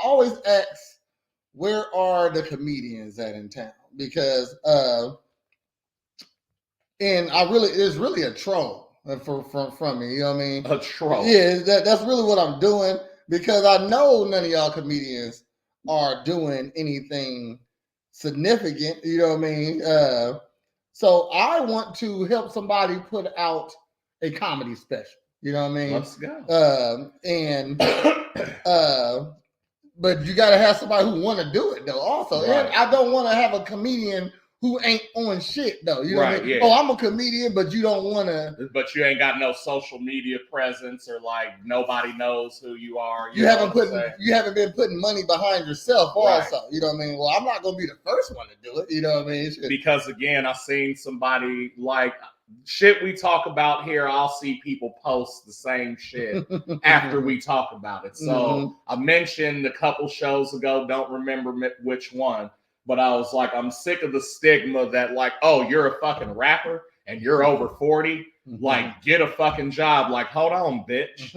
always ask, where are the comedians at in town? Because and it's really a troll from me. You know what I mean? A troll. Yeah, that's really what I'm doing, because I know none of y'all comedians are doing anything significant. You know what I mean? So I want to help somebody put out a comedy special. You know what I mean? Let's go. But you got to have somebody who want to do it though. Also, Right. and I don't want to have a comedian who ain't on shit though. You know what I mean? Yeah. Oh, I'm a comedian, but you don't want to. But you ain't got no social media presence, or like nobody knows who you are. You haven't been putting money behind yourself also. You know what I mean? Well, I'm not gonna be the first one to do it. You know what I mean? Because again, I seen somebody like shit we talk about here. I'll see people post the same shit after we talk about it. So I mentioned a couple shows ago, don't remember which one, but I was like, I'm sick of the stigma that like, oh, you're a fucking rapper and you're over 40. Like, get a fucking job. Like, hold on, bitch.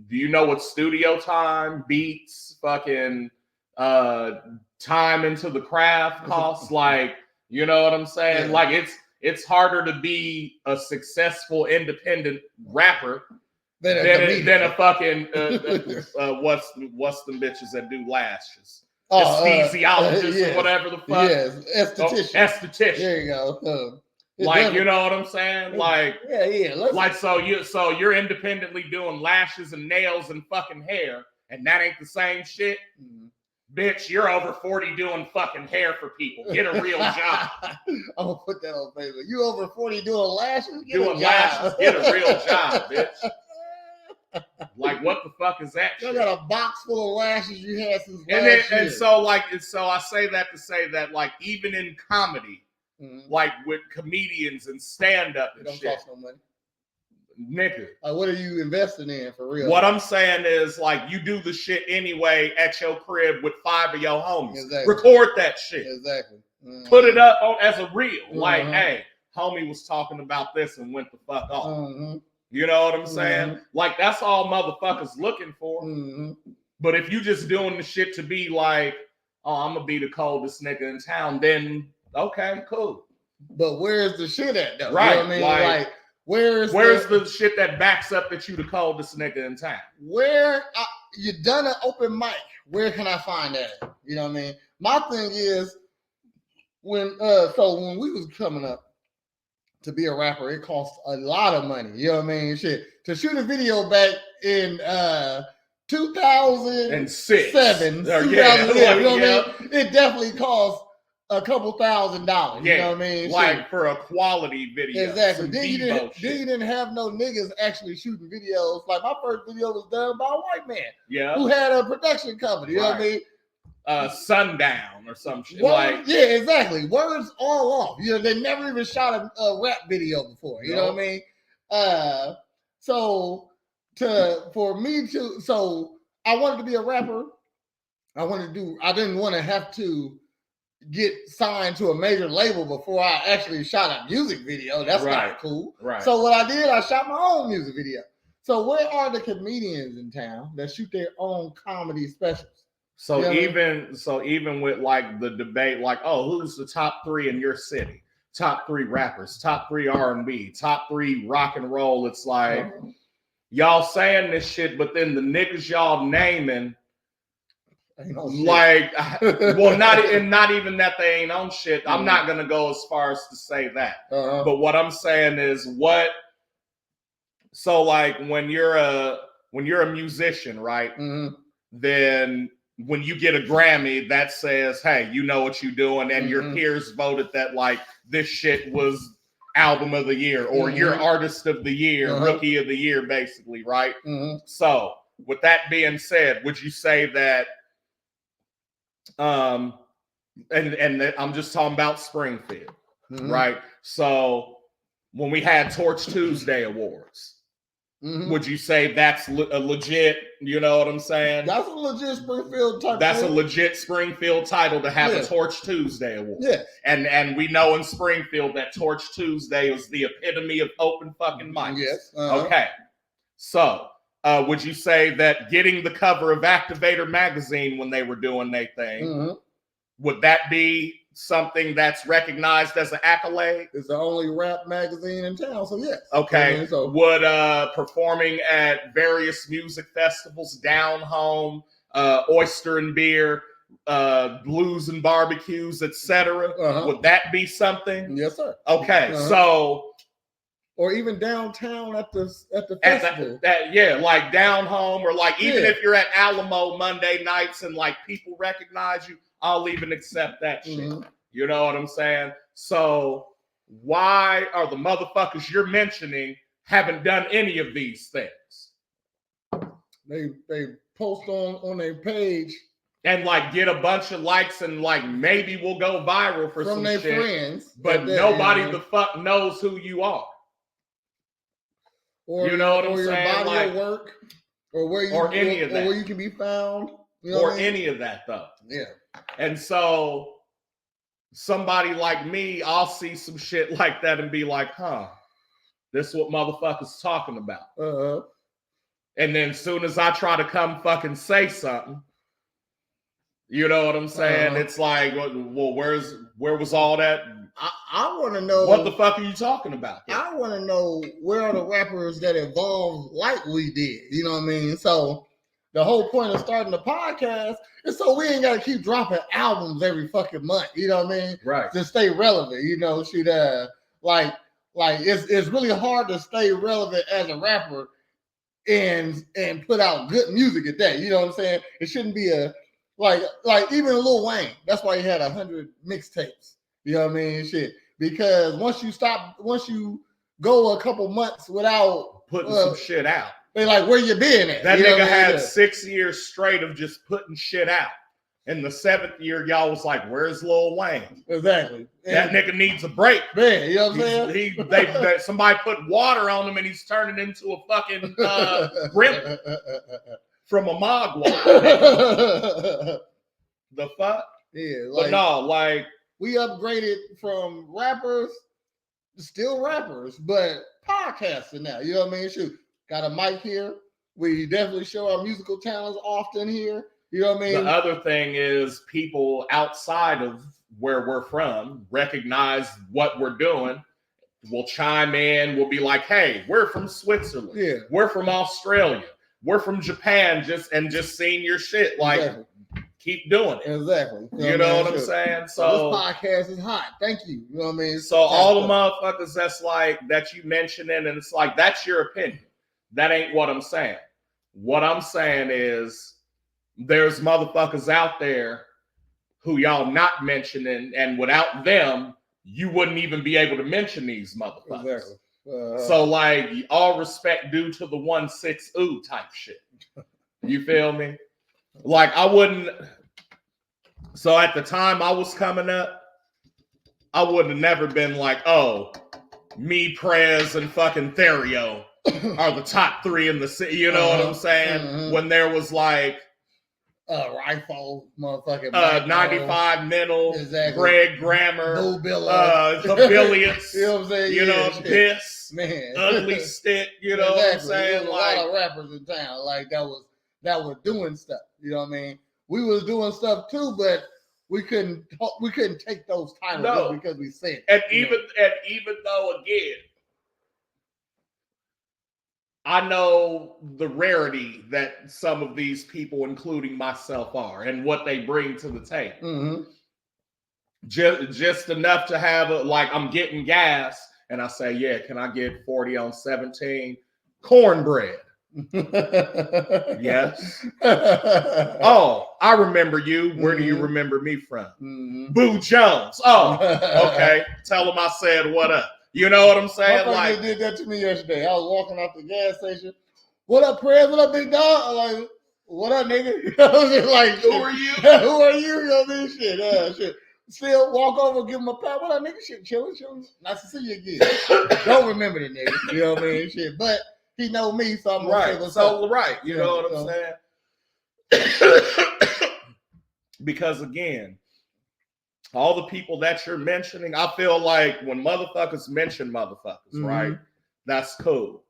Do you know what studio time, beats, fucking time into the craft costs? Like, you know what I'm saying? Yeah. Like, it's harder to be a successful independent rapper than a fucking what's them bitches that do lashes? Anesthesiologist or whatever the fuck. Yes, esthetician. Esthetician. There you go. Like, you know what I'm saying? Like, yeah. Like, so you're independently doing lashes and nails and fucking hair, and that ain't the same shit. Bitch, you're over 40 doing fucking hair for people. Get a real job. I'm gonna put that on paper. You over 40 doing lashes? Get a real job, bitch. Like, what the fuck is that You shit? got a box full of lashes you had since last year. And so I say that to say that, like, even in comedy, like with comedians and stand-up and don't shit. Cost no money. Nigga. What are you investing in for real? What I'm saying is, like, you do the shit anyway at your crib with 5 of your homies. Exactly. Record that shit. Exactly. Put it up as a reel. Like, hey, homie was talking about this and went the fuck off. You know what I'm saying? Like, that's all motherfuckers looking for. But if you just doing the shit to be like, oh, I'm gonna be the coldest nigga in town, then okay, cool. But where's the shit at though? Right. You know what I mean? Like where's the shit that backs up that you the coldest nigga in town? Where you done an open mic? Where can I find that? You know what I mean? My thing is when we was coming up to be a rapper, it cost a lot of money. You know what I mean? Shit. To shoot a video back in 2006, 2007, you know what I mean? It definitely cost a couple $1,000. You know what I mean? Like for a quality video. Exactly. Then you didn't have no niggas actually shooting videos. Like my first video was done by a white man. Who had a production company. You know what I mean? Sundown or some shit. Yeah, exactly. Words all off. You know, they never even shot a rap video before. You know what I mean? So I wanted to be a rapper. I didn't want to have to get signed to a major label before I actually shot a music video. That's not cool. Right. So what I did, I shot my own music video. So where are the comedians in town that shoot their own comedy specials? So even with like the debate, like, oh, who's the top 3 in your city? Top 3 rappers, top 3 R&B, top 3 rock and roll. It's like y'all saying this shit, but then the niggas y'all naming, like, well, not even that they ain't on shit. I'm not gonna go as far as to say that. But what I'm saying is what. So like when you're a musician, right? Then when you get a Grammy, that says, hey, you know what you're doing, and your peers voted that like this shit was album of the year or your artist of the year, rookie of the year, basically, right? So with that being said, would you say that and I'm just talking about Springfield, right? So when we had Torch Tuesday Awards, would you say that's a legit, you know what I'm saying? That's a legit Springfield title. That's a legit Springfield title to have a Torch Tuesday Award. Yeah. And we know in Springfield that Torch Tuesday is the epitome of open fucking mics. Yes. Okay. So would you say that getting the cover of Activator magazine when they were doing their thing, would that be something that's recognized as an accolade? It's the only rap magazine in town, so yes. Okay. Would performing at various music festivals, Down Home, Oyster and Beer, Blues and Barbecues, etc., would that be something? Yes, sir. Okay, so or even downtown at the festival. Like Down Home, or like even if you're at Alamo Monday nights and like people recognize you, I'll even accept that shit. You know what I'm saying? So why are the motherfuckers you're mentioning haven't done any of these things? They post on their page and like get a bunch of likes and like maybe we'll go viral for from some their shit, friends, but nobody the fuck knows who you are. Or you know what I'm saying? Or your body like, of work, or where you or any of that, or where you can be found, you know or any of that though. Yeah. And so somebody like me, I'll see some shit like that and be like, huh, this is what motherfuckers talking about. And then as soon as I try to come fucking say something, you know what I'm saying? It's like, well, where was all that? I want to know, what the fuck are you talking about? Then? I want to know, where are the rappers that evolved like we did? You know what I mean? So the whole point of starting the podcast is so we ain't got to keep dropping albums every fucking month. You know what I mean? Right. To stay relevant. You know, like it's really hard to stay relevant as a rapper and put out good music at that. You know what I'm saying? It shouldn't be a like even Lil Wayne. That's why he had 100 mixtapes. You know what I mean? Shit. Because once you go a couple months without putting some shit out, they like, where you been at? That nigga had 6 years straight of just putting shit out. In the 7th year, y'all was like, where's Lil Wayne? Exactly. That nigga needs a break. Man, you know what I'm saying? Somebody put water on him and he's turning into a fucking gremlin from a mogwai. The fuck? Yeah. But no, like, we upgraded from rappers, still rappers, but podcasting now. You know what I mean? Shoot, got a mic here. We definitely show our musical talents often here. You know what I mean? The other thing is people outside of where we're from recognize what we're doing, will chime in, will be like, hey, we're from Switzerland. Yeah. We're from Australia. We're from Japan, just seeing your shit. Like, exactly. Keep doing it. Exactly. You know what I'm saying? So this podcast is hot. Thank you. You know what I mean? So all the motherfuckers that you mentioning, and it's like, that's your opinion. That ain't what I'm saying. What I'm saying is there's motherfuckers out there who y'all not mentioning, and without them, you wouldn't even be able to mention these motherfuckers. Exactly. So like, all respect due to the 1-6 ooh type shit. You feel me? Like, I wouldn't. So at the time I was coming up, I would have never been like, oh, me, Prez, and fucking Therio are the top 3 in the city. You know what I'm saying? When there was like Rifle, motherfucking 95 Mental, exactly. Greg Grammar, the Billions, you know what I'm saying? You know, Piss, man, Ugly Stick. You know what I'm saying? There's a lot of rappers in town like that was doing stuff. You know what I mean? We was doing stuff too, but we couldn't take those titles just because we said it. And even though, again, I know the rarity that some of these people, including myself, are and what they bring to the table. Just enough to have I'm getting gas and I say, yeah, can I get 40 on 17? Cornbread. Yes. Oh, I remember you. Where do you remember me from? Boo Jones. Oh, okay. Tell him I said what up. You know what I'm saying? Like, they did that to me yesterday. I was walking out the gas station. What up, Prez? What up, big dog? I'm like, what up, nigga? I was just like, who are you? Who are you? You know this shit. Shit. Still walk over, give him a pat. What up, nigga? Shit, chilling. Nice to see you again. Don't remember the nigga. You know what I mean? Shit, but he know me, so I'm right. So right. You know what I'm saying? Because again, all the people that you're mentioning, I feel like when motherfuckers mention motherfuckers, right? That's cool.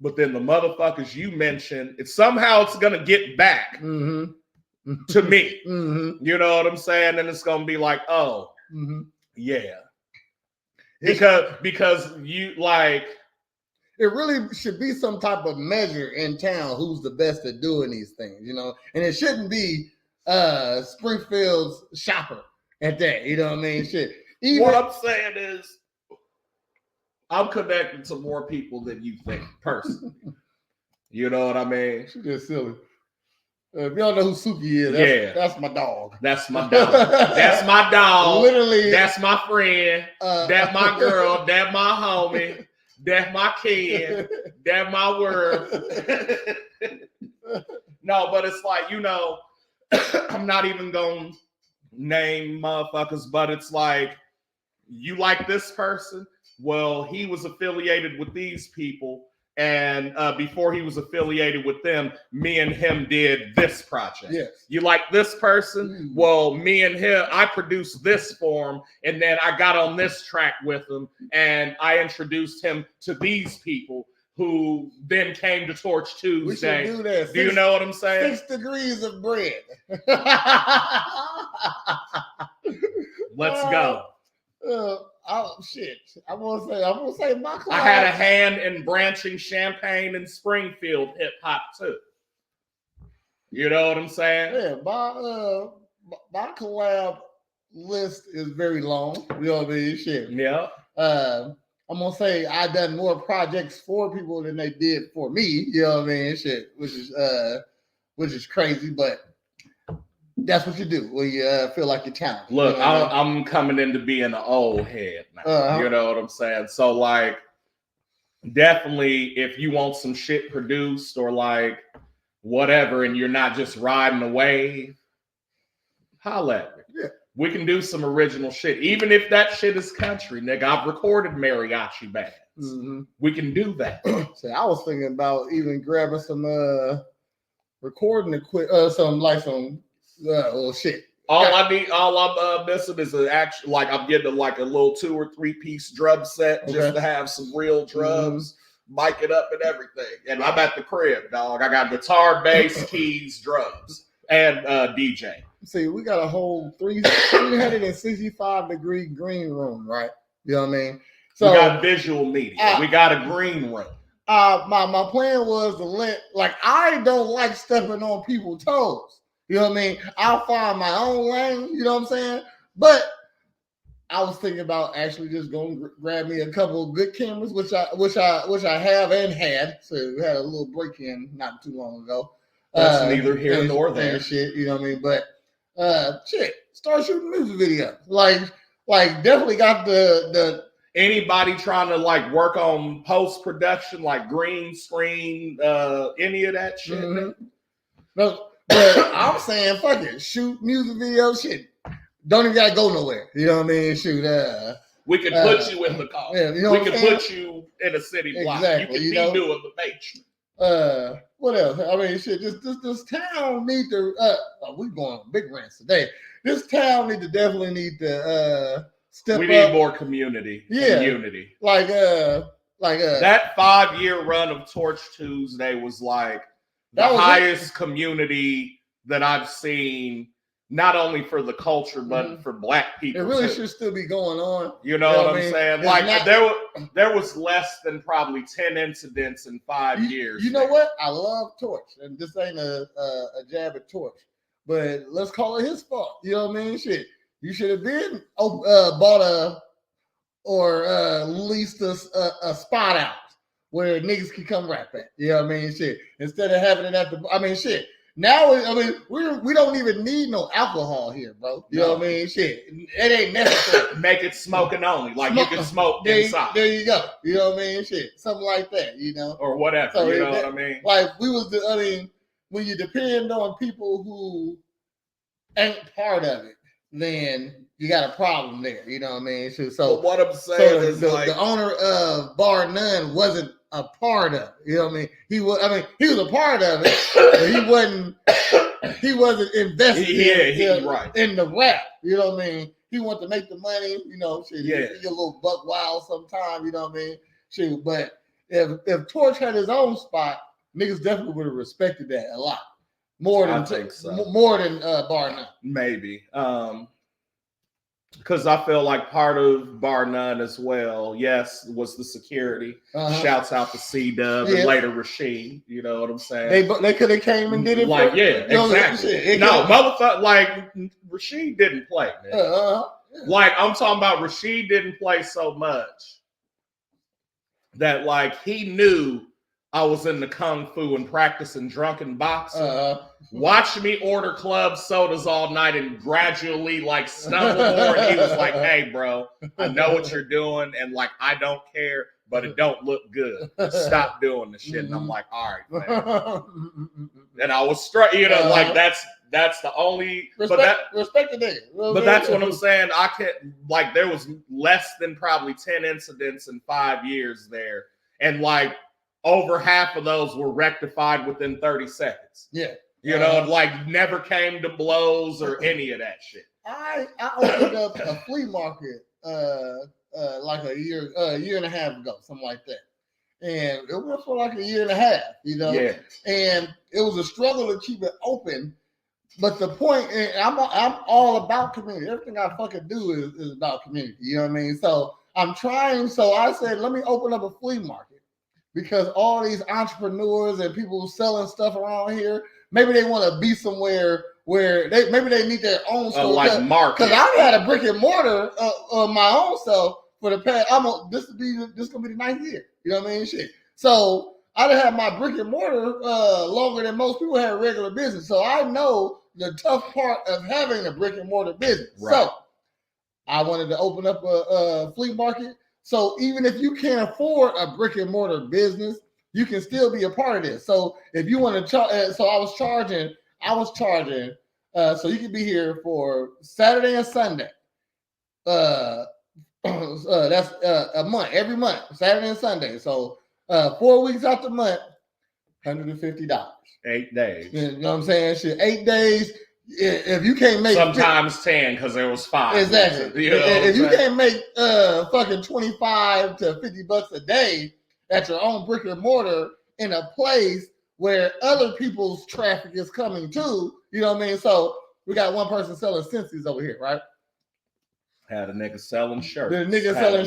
but then the motherfuckers you mentioned, it's gonna get back Mm-hmm. to me. Mm-hmm. You know what I'm saying? And it's gonna be like, oh, Mm-hmm. yeah. Because you like it really should be some type of measure in town who's the best at doing these things, you know? And it shouldn't be Springfield's shopper at that, you know what I mean? Shit. What I'm saying is I'm connected to more people than you think personally. You know what I mean? She's just silly. If y'all know who Suki is, that's my dog. That's my dog. That's my dog. Literally. That's my friend. That's my girl. That's my homie. That's my kid. That's my world. No, but it's like, you know, I'm not even going to name motherfuckers, but it's like, you like this person? Well, he was affiliated with these people. And before he was affiliated with them, me and him did this project. Yes. You like this person? Well, me and him, I produced this for him, and then I got on this track with him, and I introduced him to these people who then came to Torch Tuesday. We should do that. Do you know what I'm saying? 6 degrees of bread. Let's go. Oh shit! I'm gonna say my class. I had a hand in branching Champaign and Springfield hip hop too. You know what I'm saying? Yeah, my collab list is very long. You know what I mean? Shit. Yeah. I'm gonna say I done more projects for people than they did for me. You know what I mean? Shit, which is crazy, but that's what you do when you feel like you're talented. Look, you know I'm coming into being an old head now. You know what I'm saying? So, like, definitely, if you want some shit produced or like whatever, and you're not just riding a wave, holla at me. Yeah. We can do some original shit, even if that shit is country, nigga. I've recorded mariachi bands. Mm-hmm. We can do that. So I was thinking about even grabbing some recording equipment, some little shit. All I'm missing is an actual, like, I'm getting like a little 2 or 3 piece drum set just to have some real drums, mic it up and everything. And I'm at the crib, dog. I got guitar, bass, keys, drums, and DJ. See, we got a whole 365-degree green room, right? You know what I mean? So we got visual media. We got a green room. My plan was to I don't like stepping on people's toes. You know what I mean? I'll find my own lane. You know what I'm saying? But I was thinking about actually just going to grab me a couple of good cameras, which I have and had. So we had a little break in not too long ago. That's neither here nor there. Shit, you know what I mean? But start shooting music videos. Like definitely got the. Anybody trying to like work on post production, like green screen, any of that shit? Mm-hmm. No, but I'm saying, fuck it, shoot music videos, shit. Don't even gotta go nowhere. You know what I mean? Shoot. We could put you in the car. Yeah, you know we could put you in a city block. Exactly, you could be doing the basement. What else? I mean, shit. This town need to. We going on big rants today. This town definitely need to step up. We need more community. Yeah, unity. Like that 5-year run of Torch Tuesday was like the highest community that I've seen. Not only for the culture, but for Black people. It really should still be going on. You know what I'm saying? Like there was less than probably 10 incidents in 5 years. You know what? I love Torch, and this ain't a jab at Torch, but let's call it his fault. You know what I mean? Shit, you should have been bought leased a spot out where niggas can come rap at. You know what I mean? Shit, instead of having it at the. I mean, shit. Now, we don't even need no alcohol here, bro. You know what I mean? Shit, it ain't necessary. Make it smoking only, like you can smoke inside. There you go. You know what I mean? Shit, something like that. You know, or whatever. So you know what I mean? Like when you depend on people who ain't part of it, then you got a problem there. You know what I mean? So but what I'm saying is the owner of Bar None wasn't a part of it. You know what I mean? He was a part of it, but he wasn't invested in the rap. You know what I mean? He wanted to make the money, you know, shit, he get a little buck wild sometime, you know what I mean? Shit, but if Torch had his own spot, niggas definitely would have respected that a lot more than Bar None. Maybe. Because I feel like part of Bar None as well, yes, was the security. Shouts out to C-Dub and later Rashid. You know what I'm saying? They could have came and did it. Like, exactly. No, motherfucker, like, Rashid didn't play, man. Like, I'm talking about Rashid didn't play so much that, like, he knew I was in the kung fu and practicing drunken boxing. Watched me order club sodas all night and gradually like stumble more. And he was like, "Hey, bro, I know what you're doing, and like I don't care, but it don't look good. Stop doing the shit." And I'm like, "All right, man." And I was struck, you know, like that's the only respect the nigga. But that's what I'm saying. I can't like there was less than probably 10 incidents in 5 years there, and like over half of those were rectified within 30 seconds. Yeah. You know, like never came to blows or any of that shit. I opened up a flea market like a year and a half ago, something like that. And it went for like a year and a half, you know. Yeah. And it was a struggle to keep it open. But the point, I'm all about community. Everything I fucking do is about community. You know what I mean? So I'm trying. So I said, let me open up a flea market. Because all these entrepreneurs and people selling stuff around here, maybe they want to be somewhere where they need their own store. Like market. Because I've had a brick and mortar of my own self for the past. This gonna be the 9th year. You know what I mean? Shit. So I'd have my brick and mortar longer than most people have regular business. So I know the tough part of having a brick and mortar business. Right. So I wanted to open up a flea market. So even if you can't afford a brick and mortar business, you can still be a part of this. So if you want to charge, so I was charging. So you can be here for Saturday and Sunday. That's a month, every month, Saturday and Sunday. So 4 weeks out the month, $150. 8 days. You know what I'm saying? Shit, 8 days. If you can't make sometimes 10 because there was 5. Exactly. You know if you can't make fucking $25 to $50 a day at your own brick and mortar in a place where other people's traffic is coming to, you know what I mean? So we got one person selling Cincy's over here, right? Had a nigga selling shirts.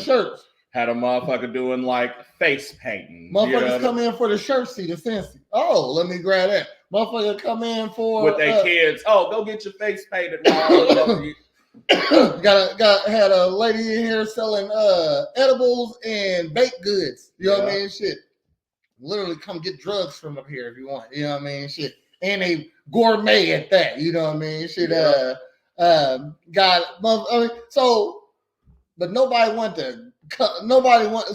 Shirts. Had a motherfucker doing like face painting. Motherfuckers come in for the shirt, see the Cincy. Oh, let me grab that. Motherfucker come in for with their kids. Oh, go get your face painted. had a lady in here selling edibles and baked goods. You know what I mean? Shit. Literally come get drugs from up here if you want. You know what I mean? Shit. And a gourmet at that. You know what I mean? Shit. But nobody wanted.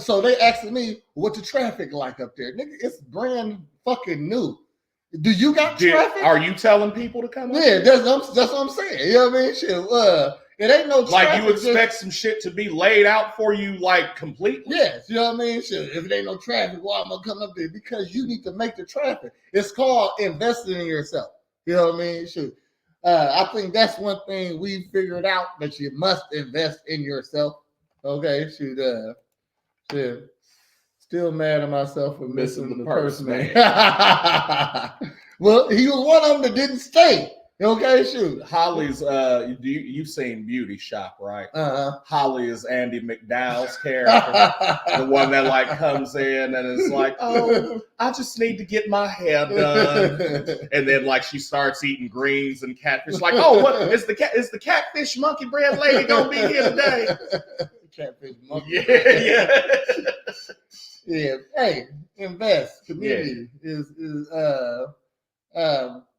So they asking me what the traffic like up there. Nigga, it's brand fucking new. Do you got traffic? Are you telling people to come? Yeah, that's what I'm saying. You know what I mean? Shit, it ain't no traffic. Like you expect some shit to be laid out for you, like completely. Yes, you know what I mean? Shit, if it ain't no traffic, why am I coming up there? Because you need to make the traffic. It's called investing in yourself. You know what I mean? Shit. I think that's one thing we figured out, that you must invest in yourself. Okay, shoot. Still mad at myself for missing the purse, man. Well, he was one of them that didn't stay. Okay, shoot. Holly's you've seen Beauty Shop, right? Holly is Andy McDowell's character. The one that like comes in and is like, oh, I just need to get my hair done. And then like she starts eating greens and catfish. Like, oh, what is the catfish monkey bread lady gonna be here today? Catfish monkey. Yeah. Yeah. Hey, invest. Community is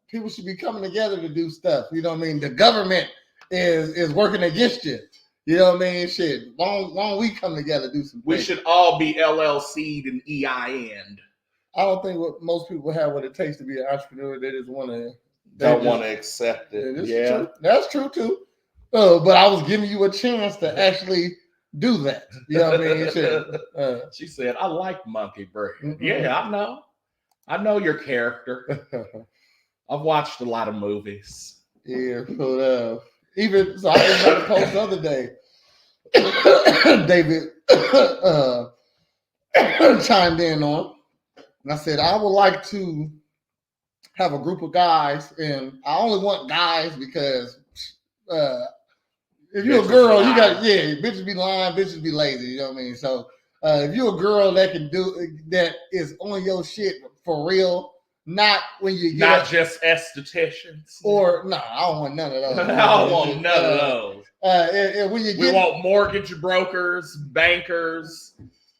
people should be coming together to do stuff. You know what I mean? The government is working against you. You know what I mean? Shit. Why don't we come together and do some things? We should all be LLC'd and EIN'd. I don't think most people have what it takes to be an entrepreneur. They just don't want to accept it. Yeah. True. That's true too. But I was giving you a chance to actually do that. You know what I mean? Shit. She said, I like monkey bread. Mm-hmm. Yeah, I know your character. I've watched a lot of movies. Yeah, so I just made a post the other day. David chimed in on. And I said, I would like to have a group of guys, and I only want guys because if you're a girl, you got bitches be lying, bitches be lazy. You know what I mean? So if you're a girl that can do that is on your shit for real, not when you get not just estheticians, or no, I don't want none of those. I don't want none of those. When you we want mortgage brokers, bankers,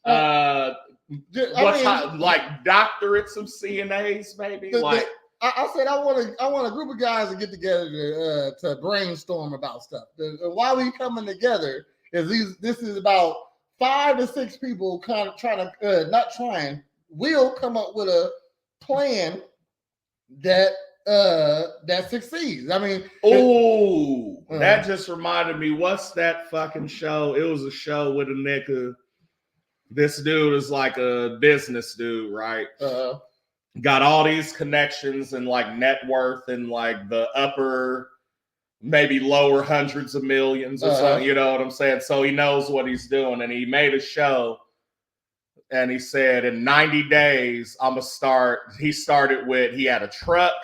like doctorates of CNAs, maybe. I said I want a group of guys to get together to brainstorm about stuff. Why we coming together is this is about 5 to 6 people kind of trying to will come up with a plan that succeeds. I mean, that just reminded me. What's that fucking show? It was a show with a nigga. This dude is like a business dude, right? Got all these connections and like net worth and like the upper, maybe lower hundreds of millions or something. You know what I'm saying? So he knows what he's doing, and he made a show. And he said, in 90 days, I'm gonna start. He started with, he had a truck,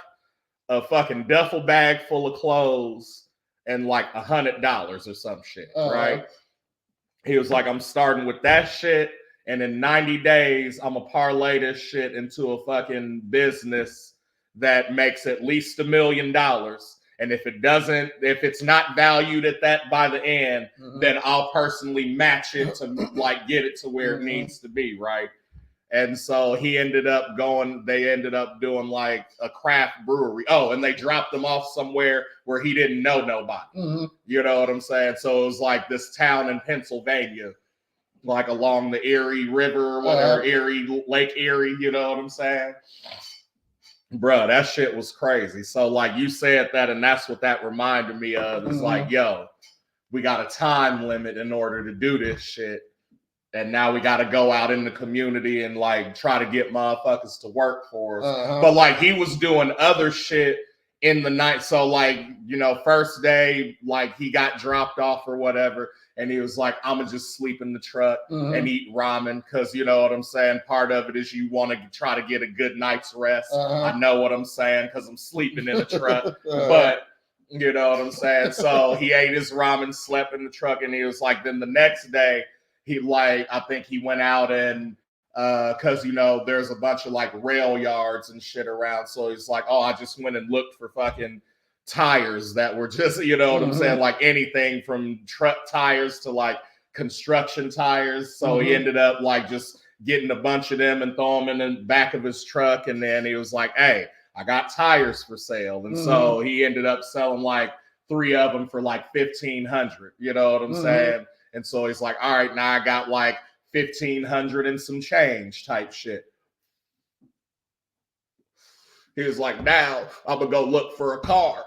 a fucking duffel bag full of clothes, and like $100 or some shit, right? He was like, I'm starting with that shit, and in 90 days, I'm gonna parlay this shit into a fucking business that makes at least $1 million. And if it's not valued at that by the end, then I'll personally match it to like get it to where it needs to be, right? And so they ended up doing like a craft brewery. Oh, and they dropped him off somewhere where he didn't know nobody. You know what I'm saying? So it was like this town in Pennsylvania, like along the Erie River or whatever, Lake Erie, you know what I'm saying? Bruh, that shit was crazy. So like you said that, and that's what that reminded me of. It's like, yo, we got a time limit in order to do this shit. And now we got to go out in the community and like try to get motherfuckers to work for us. But like he was doing other shit in the night. So like, you know, first day, like he got dropped off or whatever. And he was like, I'm going to just sleep in the truck and eat ramen. Because you know what I'm saying? Part of it is you want to try to get a good night's rest. I know what I'm saying because I'm sleeping in the truck. But you know what I'm saying? So he ate his ramen, slept in the truck. And he was like, then the next day, I think he went out and because you know there's a bunch of like rail yards and shit around, so he's like, oh, I just went and looked for fucking tires that were just, you know what I'm saying, like anything from truck tires to like construction tires. So he ended up like just getting a bunch of them and throw them in the back of his truck, and then he was like, hey, I got tires for sale. And so he ended up selling like 3 of them for like $1,500, you know what I'm saying? And so he's like, all right, now I got like 1,500 and some change type shit. He was like, now I'm going to go look for a car.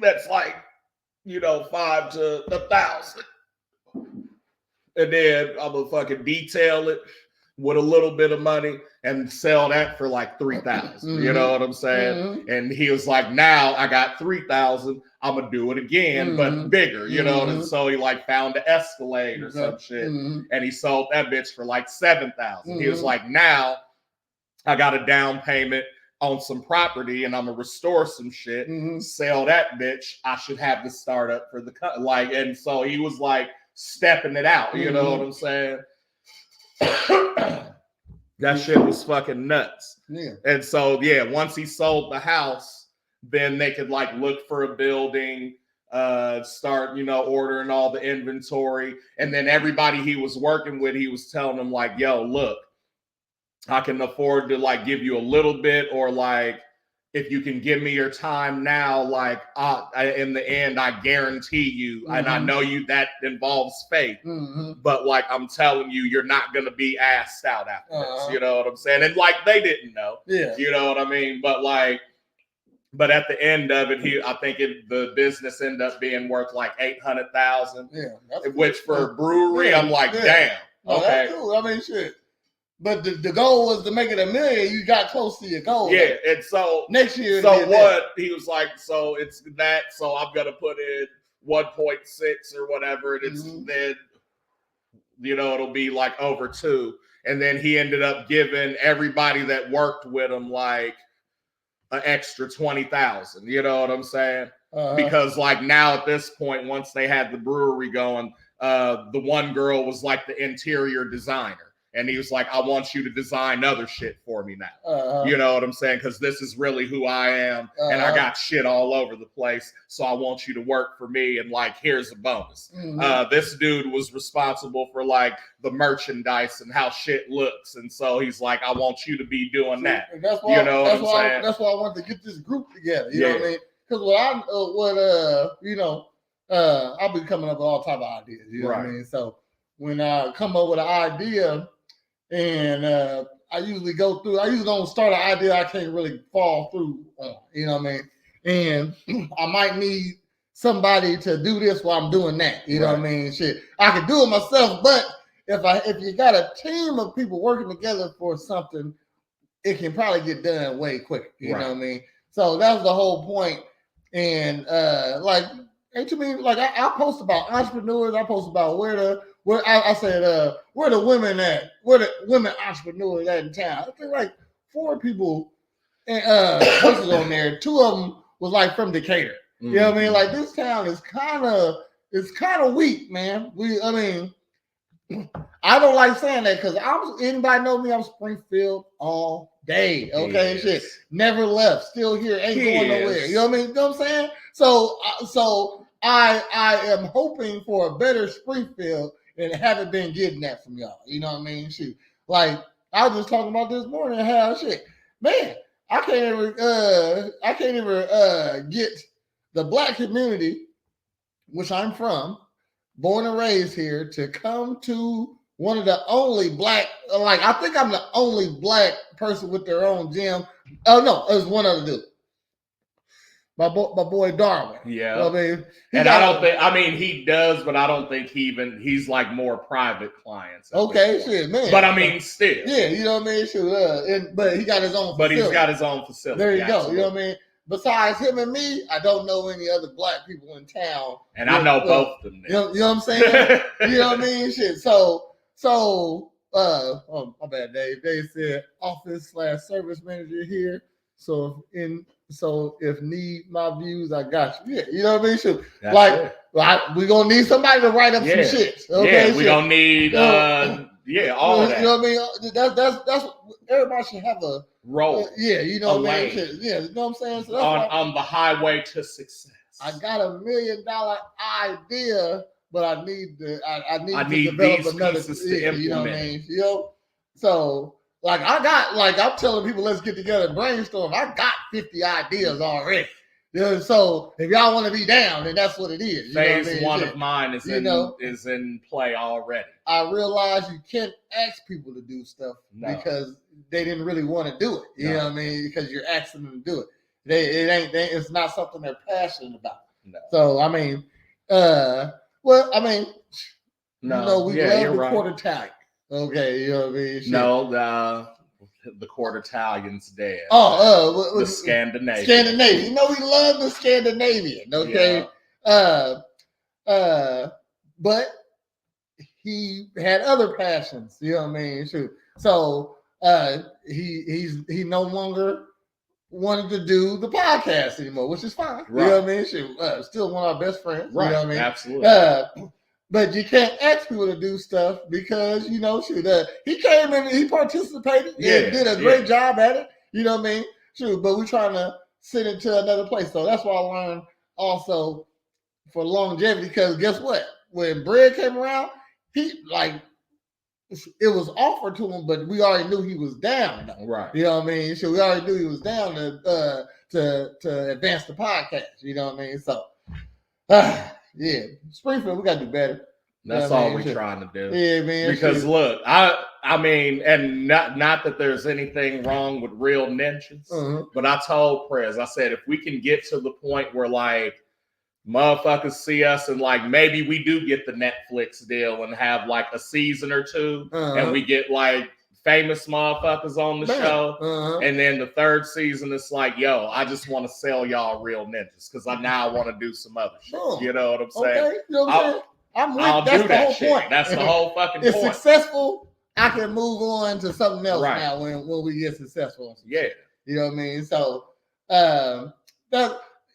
That's like, you know, 5 to 1,000. And then I'm going to fucking detail it with a little bit of money and sell that for like 3,000. You know what I'm saying? And he was like, now I got 3,000. I'm gonna do it again, but bigger, you know. And so he like found an Escalade or some shit, and he sold that bitch for like 7,000. He was like, now I got a down payment on some property, and I'm gonna restore some shit, sell that bitch. I should have the startup for the like. And so he was like stepping it out. You know what I'm saying? That shit was fucking nuts. And so once he sold the house, then they could like look for a building, start, you know, ordering all the inventory. And then everybody he was working with, he was telling them like, yo, look, I can afford to like give you a little bit, or like, if you can give me your time now, like in the end, I guarantee you, and I know you, that involves faith, but like, I'm telling you, you're not going to be asked out after this. You know what I'm saying? And like, they didn't know, you know what I mean? But at the end of it, I think the business ended up being worth like 800,000. Which for a brewery, I'm like, damn. No, okay, that's cool. I mean, shit. But the goal was to make it $1 million. You got close to your goal. Yeah, and so next year. So what? He was like, so it's that. So I'm gonna put in 1.6 or whatever, and it's then, you know, it'll be like over 2. And then he ended up giving everybody that worked with him like an extra 20,000. You know what I'm saying? Because like now at this point, once they had the brewery going, the one girl was like the interior designer. And he was like, I want you to design other shit for me now. You know what I'm saying? Because this is really who I am. And I got shit all over the place. So I want you to work for me. And like, here's a bonus. This dude was responsible for like the merchandise and how shit looks. And so he's like, I want you to be doing that. And that's why, you know what I'm saying? That's why I wanted to get this group together. You know what I mean? Because I'll be coming up with all type of ideas. You know what I mean? So when I come up with an idea, and I usually don't start an idea I can't really fall through on. You know what I mean? And I might need somebody to do this while I'm doing that. You know what I mean? Shit, I can do it myself, but if you got a team of people working together for something, it can probably get done way quicker. You know what I mean? So that's the whole point. And to me, like I post about entrepreneurs. I post about where the women at, where the women entrepreneurs at in town. I think like 4 people posted on there. 2 of them was like from Decatur. You know what I mean? Like this town is kind of weak, man. I don't like saying that because anybody know me, I'm Springfield all day. Okay, shit. Never left, still here, ain't going nowhere. You know what I mean? You know what I'm saying? So I am hoping for a better Springfield and haven't been getting that from y'all. You know what I mean? Shoot. Like I was just talking about this morning how shit. Man, I can't even get the black community, which I'm from, born and raised here, to come to one of the only black, like I think I'm the only black person with their own gym. Oh no, there's one other dude. My boy Darwin. Yeah. You know what I mean? He does, but I don't think he's like more private clients. Okay, shit, man. But I mean, still. Yeah, you know what I mean? Shit, but he got his own facility. But he's got his own facility. There you go. You know what I mean? Besides him and me, I don't know any other black people in town. And I know both of them. You know what I'm saying? You know what I mean? Shit. So, my bad, Dave. Dave said office/service manager here. So if need my views, I got you. Yeah, you know what I mean? Shit. We're gonna need somebody to write up some shit. Okay, we gonna need all of that. You know what I mean? That's everybody should have a role. You know what I mean? Shit. Yeah, you know what I'm saying? So that's on the highway to success. I got $1 million idea, but I need to develop these another pieces to implement. You know what I mean? You know? So I'm telling people, let's get together and brainstorm. I got 50 ideas already. You know, so if y'all want to be down, then that's what it is. Phase 1 of mine is in play already. I realize you can't ask people to do stuff because they didn't really want to do it. You know what I mean? Because you're asking them to do it. It's not something they're passionate about. No. So we love the Quarter Italian. Okay, you know what I mean? Shit. No, the Quarter Italian's dead. The Scandinavian. Scandinavian. You know, we love the Scandinavian. Okay. Yeah. But he had other passions. You know what I mean? Shoot. So he no longer wanted to do the podcast anymore, which is fine. Right. You know what I mean? Shoot. Still one of our best friends. Right. You know what I mean? Absolutely. But you can't ask people to do stuff because, he came in and he participated and did a great job at it. You know what I mean? But we're trying to send it to another place. So that's why I learned also for longevity, because guess what? When Bread came around, it was offered to him, but we already knew he was down. Though. Right. You know what I mean? So we already knew he was down to advance the podcast. You know what I mean? So, Springfield, we got to do better. That's all we're trying to do. Yeah, man. Because look, I mean, and not that there's anything wrong with real ninjas, but I told Prez, I said, if we can get to the point where like motherfuckers see us and like maybe we do get the Netflix deal and have like a season or 2 and we get like famous motherfuckers on the show, and then the 3rd season it's like, yo, I just want to sell y'all real ninjas because I now want to do some other shit. You know what I'm saying? Okay. You know what I'm saying? I'll do that shit. Point. That's the whole fucking point. It's successful. I can move on to something else Right. now when we get successful. Yeah. You know what I mean? So that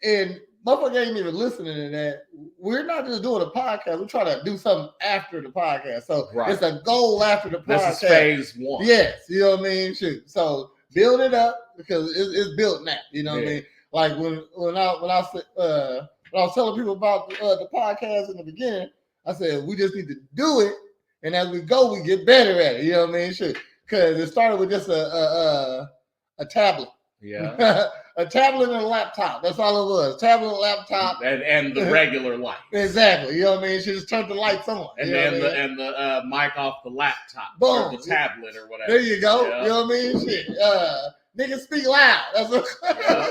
and motherfucker ain't even listening to that. We're not just doing a podcast. We're trying to do something after the podcast. So Right. it's a goal after the podcast. This is phase 1. Yes, you know what I mean? Shoot. So build it up because it's built now. You know what I mean? Like when I was telling people about the podcast in the beginning, I said we just need to do it, and as we go, we get better at it. You know what I mean? Shoot. Because it started with just a tablet. Yeah. A tablet and a laptop. That's all it was. Tablet and laptop. And the regular light. Exactly. You know what I mean? She just turned the lights on. And then the mic off the laptop. Boom. Or the tablet or whatever. There you go. Yeah. You know what I mean? Shit. Niggas speak loud. That's what Yeah.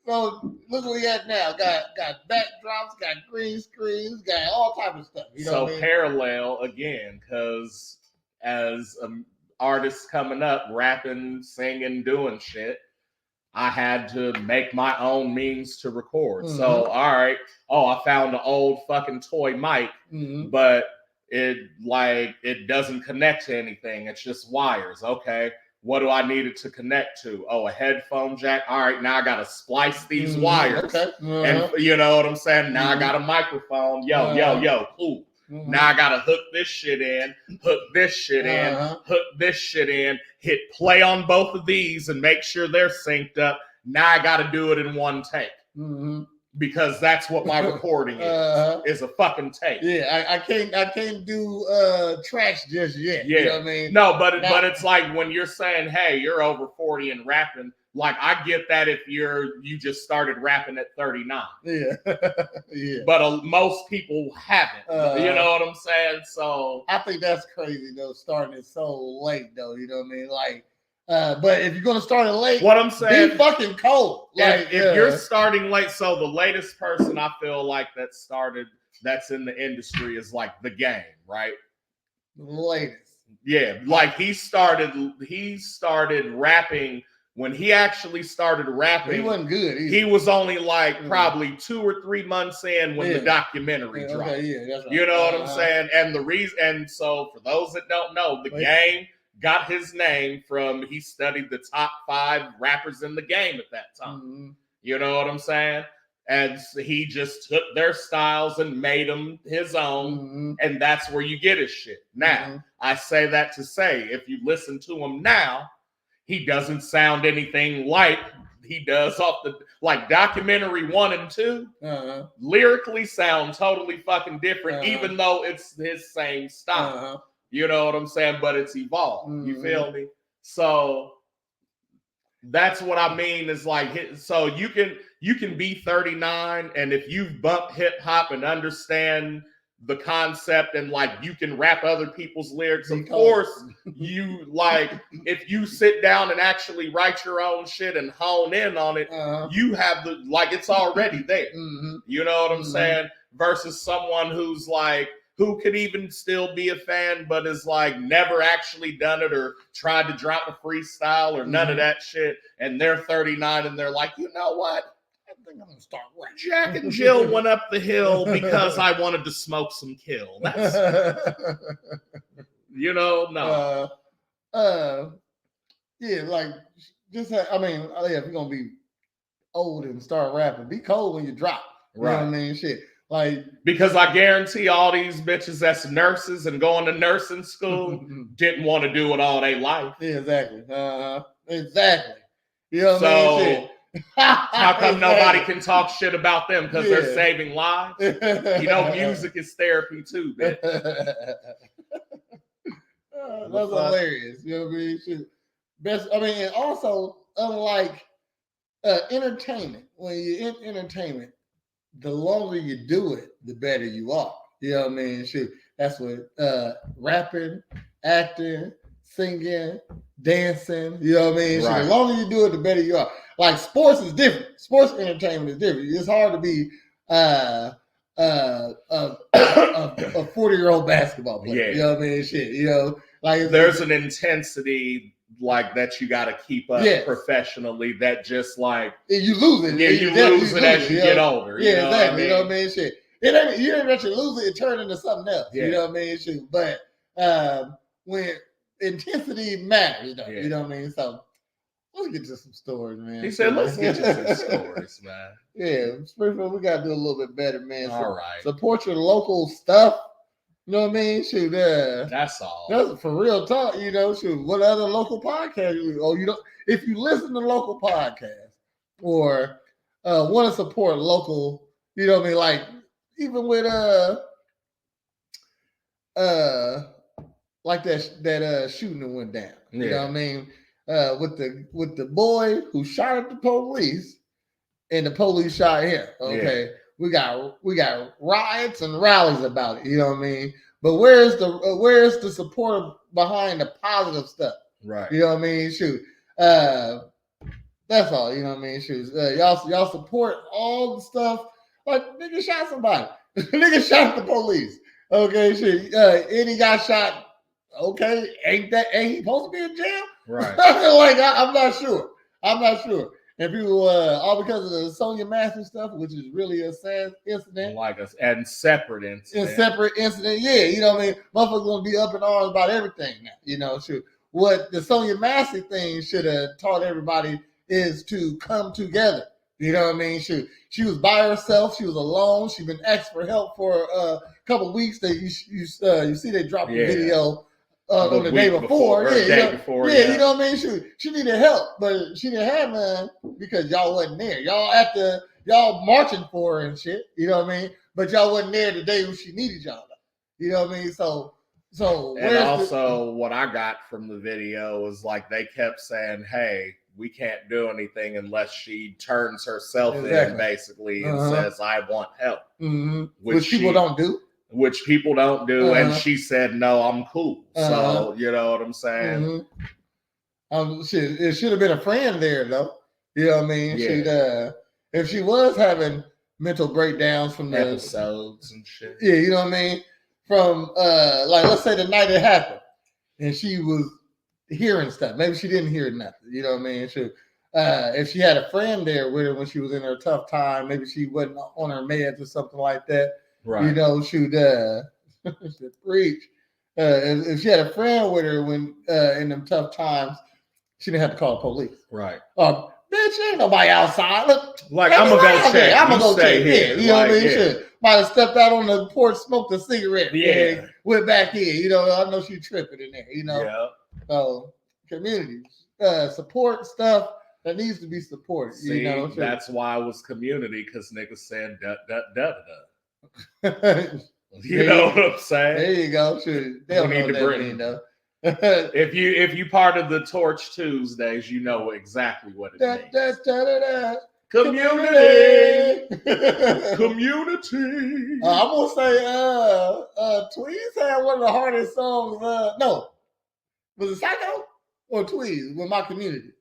So look what we got now. Got backdrops, got green screens, got all type of stuff. You know so what I mean? Parallel again, because as artists coming up, rapping, singing, doing shit, I had to make my own means to record. Mm-hmm. So, all right. Oh, I found an old fucking toy mic, Mm-hmm. but it doesn't connect to anything. It's just wires. Okay. What do I need it to connect to? Oh, a headphone jack. All right. Now I got to splice these wires. Okay. And you know what I'm saying? Now I got a microphone. Yo, cool. Mm-hmm. Now I gotta hook this shit in, hook this shit in, hook this shit in, hit play on both of these and make sure they're synced up. Now I gotta do it in one take. Mm-hmm. Because that's what my recording is a fucking take. Yeah, I can't do tracks just yet. Yeah. You know what I mean? No, but it's like when you're saying, hey, you're over 40 and rapping, like I get that if you just started rapping at 39. Yeah. Yeah. But most people haven't. You know what I'm saying? So I think that's crazy though, starting it so late though, you know what I mean? Like but if you're gonna start it late, what I'm saying, be fucking cold. Like if you're starting late, so the latest person I feel like that's in the industry is like The Game, right? The latest. Yeah, like he started rapping when he actually started rapping. He wasn't good either. He was only like probably 2 or 3 months in when the documentary dropped. Okay, yeah, that's right. You know what I'm saying? And the reason, and so for those that don't know, The Game got his name from he studied the top 5 rappers in the game at that time. Mm-hmm. You know what I'm saying? And he just took their styles and made them his own, and that's where you get his shit. Now, I say that to say, if you listen to him now, he doesn't sound anything like he does off the like documentary 1 and 2. Lyrically sound totally fucking different, even though it's his same style. You know what I'm saying? But it's evolved. You feel me? So that's what I mean is like, so you can be 39, and if you've bumped hip hop and understand the concept and like you can rap other people's lyrics, of course you like if you sit down and actually write your own shit and hone in on it, you have the like it's already there. You know what I'm saying? Versus someone who's like who could even still be a fan, but is like never actually done it or tried to drop a freestyle or none of that shit. And they're 39 and they're like, you know what? I think I'm gonna start rapping. Jack and Jill went up the hill because I wanted to smoke some kill. That's, you know, no. Yeah, like just I mean, if you're gonna be old and start rapping, be cold when you drop. You know what I mean? Shit. Like, because I guarantee all these bitches that's nurses and going to nursing school didn't want to do it all their life. Yeah, exactly. Exactly. You know what I mean? How come nobody can talk shit about them? Because they're saving lives? You know, music is therapy too, bitch. That's hilarious. You know what I mean? Shit. Best. I mean, and also, unlike entertainment, when you're in entertainment, the longer you do it, the better you are. You know what I mean? Shit. That's what rapping, acting, singing, dancing. You know what I mean? Right. So the longer you do it, the better you are. Like sports is different. Sports entertainment is different. It's hard to be a 40-year-old basketball player. You know what I mean? Shit. You know, like there's an intensity like that you got to keep up professionally. That just like you lose it. Yeah, you lose it as you get older. Yeah, exactly. You know what I mean? Shit. It ain't you ain't let you lose it. It turn into something else. You know what I mean? Shit. But when intensity matters, though. Yeah. You know what I mean? So let's get to some stories, man. He said, "Let's get you some stories, man." Yeah, Springfield, we gotta do a little bit better, man. All right, support your local stuff. You know what I mean? Shoot, that's all. that's for real talk. You know, shoot, what other local podcast? You know, if you listen to local podcasts or want to support local, you know what I mean? Like even with like that shooting that went down. You know what I mean? With the boy who shot at the police and the police shot him. Okay. Yeah. We got riots and rallies about it, you know what I mean? But where's the support behind the positive stuff? Right. You know what I mean? Shoot. That's all, you know what I mean? Shoot. Y'all support all the stuff. Like nigga shot somebody. Nigga shot the police. Okay, shit. Eddie got shot. Okay, ain't he supposed to be in jail? Right. Like I'm not sure. And people, all because of the Sonya Massey stuff, which is really a sad incident. Like us, and separate incident. Yeah, you know what I mean? Motherfuckers gonna be up in arms about everything now. You know, shoot. What the Sonya Massey thing should have taught everybody is to come together. You know what I mean? She was by herself. She was alone. She's been asked for help for a couple of weeks. That you see they dropped the video on the day before. Yeah, you know what I mean? She needed help, but she didn't have none because y'all wasn't there. Y'all marching for her and shit. You know what I mean? But y'all wasn't there the day when she needed y'all. You know what I mean? So and also what I got from the video was like they kept saying, "Hey, we can't do anything unless she turns herself in, basically, and says, I want help." Mm-hmm. Which people don't do. And she said, "No, I'm cool." So, you know what I'm saying? It should have been a friend there, though. You know what I mean? Yeah. If she was having mental breakdowns from the episodes and shit. Yeah, you know what I mean? From, like, let's say the night it happened, and she was hearing stuff. Maybe she didn't hear nothing. You know what I mean? If she had a friend there with her when she was in her tough time, maybe she wasn't on her meds or something like that. Right. You know, she'd preach. If she had a friend with her when in them tough times, she didn't have to call the police. Right. Bitch, ain't nobody outside. Look, like I'm gonna go check. I'm gonna go check. Here. You know what I mean? Might have stepped out on the porch, smoked a cigarette. Yeah. Went back in. You know, I know she tripping in there. You know. Yeah. So community support stuff that needs to be supported. See, you know, that's why it was community, because niggas said da. You know what I'm saying? There you go. We need to bring though. if you part of the Torch Tuesdays, you know exactly what it means. Community. Community. I'm gonna say Tweez had one of the hardest songs. No. Was it Psycho or Tweez with My Community?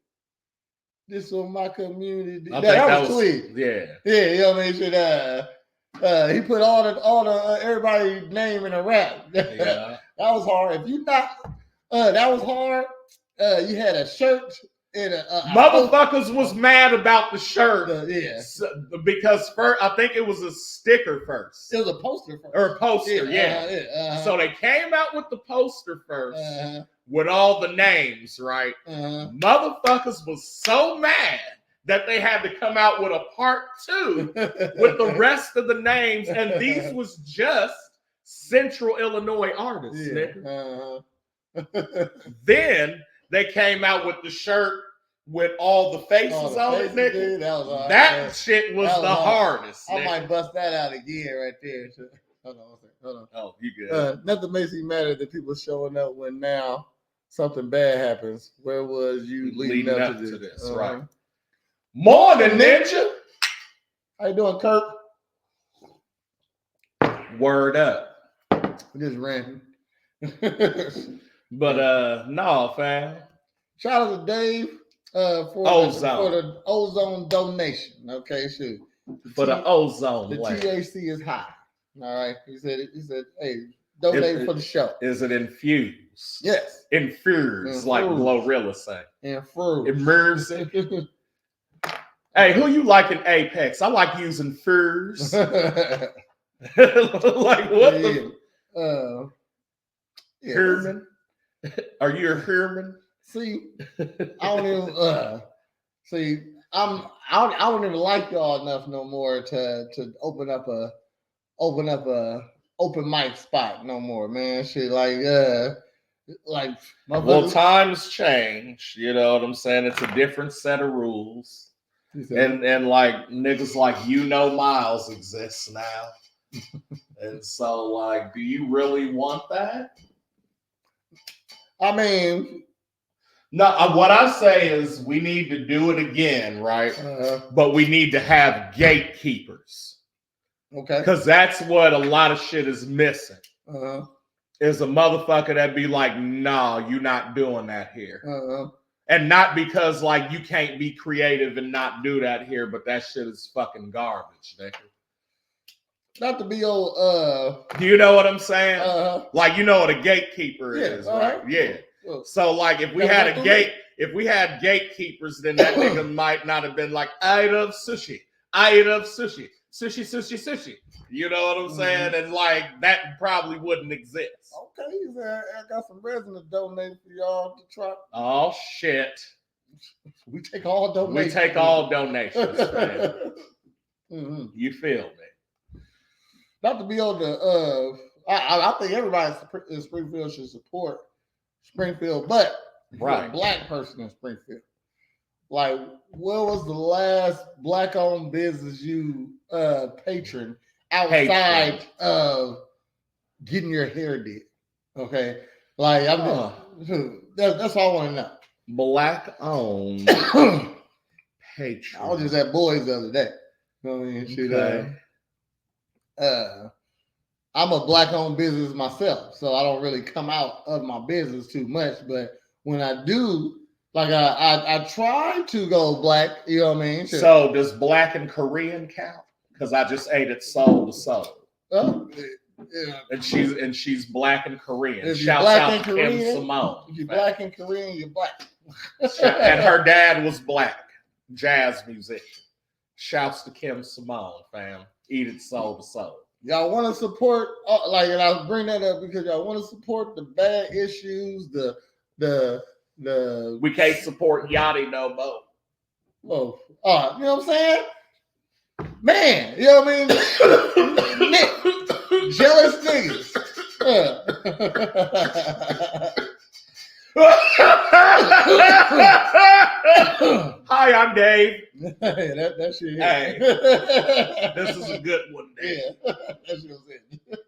This was My Community. That was Tweez. Yeah, you know what I mean? He put all the everybody's name in a rap. Yeah. That was hard. If you not that was hard. You had a shirt and motherfuckers was mad about the shirt. Because first I think it was a sticker first. It was a poster first. Or a poster, So they came out with the poster first with all the names, right? Motherfuckers was so mad that they had to come out with a part 2 with the rest of the names, and these was just Central Illinois artists, nigga. Then they came out with the shirt with all the faces on it, nigga. That shit was the hardest. I might bust that out again right there. Hold on. Oh, you good. Nothing makes me matter that people showing up when now something bad happens. Where was you leading up to this? Right. Morn'n, Ninja. How you doing, Kirk? Word up. Just ranting. But no, fam. Shout out to Dave for the ozone donation. Okay, shoot. For the ozone. The THC is high. All right. He said, hey, donate for the show. Is it infused? Yes. Infused, like Glorilla say. Infused. Immersive. Hey, who you like in Apex? I like using furs. Like what the? Herman. Are you a Herman? See, I don't even see. I don't even like y'all enough no more to open up a open mic spot no more, man. Shit, like Well, times change. You know what I'm saying? It's a different set of rules. And like niggas like Miles exists now. And so like, do you really want that? I mean, no, what I say is we need to do it again, right? But we need to have gatekeepers. Okay. Because that's what a lot of shit is missing. Is a motherfucker that be like, nah, you're not doing that here. And not because like you can't be creative and not do that here, but that shit is fucking garbage, nigga. Not to be old. Do you know what I'm saying? Like you know what a gatekeeper is, right? Yeah. So like if we had gatekeepers, then that nigga might not have been like, I love sushi. Sushi. You know what I'm saying? And like that probably wouldn't exist. Okay, I got some resin to donate for y'all to try. Oh shit. We take all donations. Man. You feel me? Not to be able to I think everybody in Springfield should support Springfield, but right. A black person in Springfield. Like, what was the last black-owned business you patron outside of getting your hair did? Okay, like that's all I want to know. Black-owned patron. I was just at Boys the other day. You know what I mean? I'm a black-owned business myself, so I don't really come out of my business too much. But when I do, like I try to go black. You know what I mean? So does black and Korean count? Because I just ate it soul to soul. Oh, yeah. And she's black and Korean. If Shouts black out and to Korean, Kim Simone. If you're black and Korean, you're black. And her dad was black, jazz musician. Shouts to Kim Simone, fam. Eat it soul to soul. Y'all want to support, and I bring that up because y'all want to support the bad issues, the. We can't support Yachty no more. Well, you know what I'm saying? Man, you know what I mean? Nick, jealous niggas. Hi, I'm Dave. Hey, that shit. Hey, this is a good one, Dave. Yeah, that shit was it.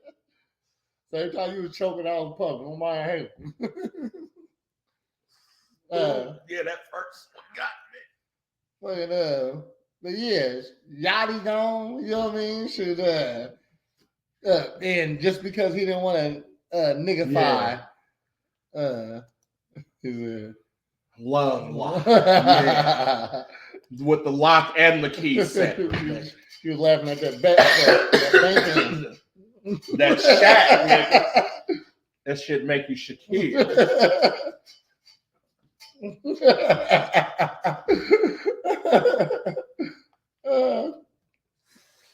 So every time you was choking out in public, don't mind him. Yeah, that first one got me. But yeah, Yachty gone. You know what I mean? Should and just because he didn't want to niggify, his lung lock, yeah, with the lock and the key set. He was laughing at that back. That Shaq, that shit make you Shaquille.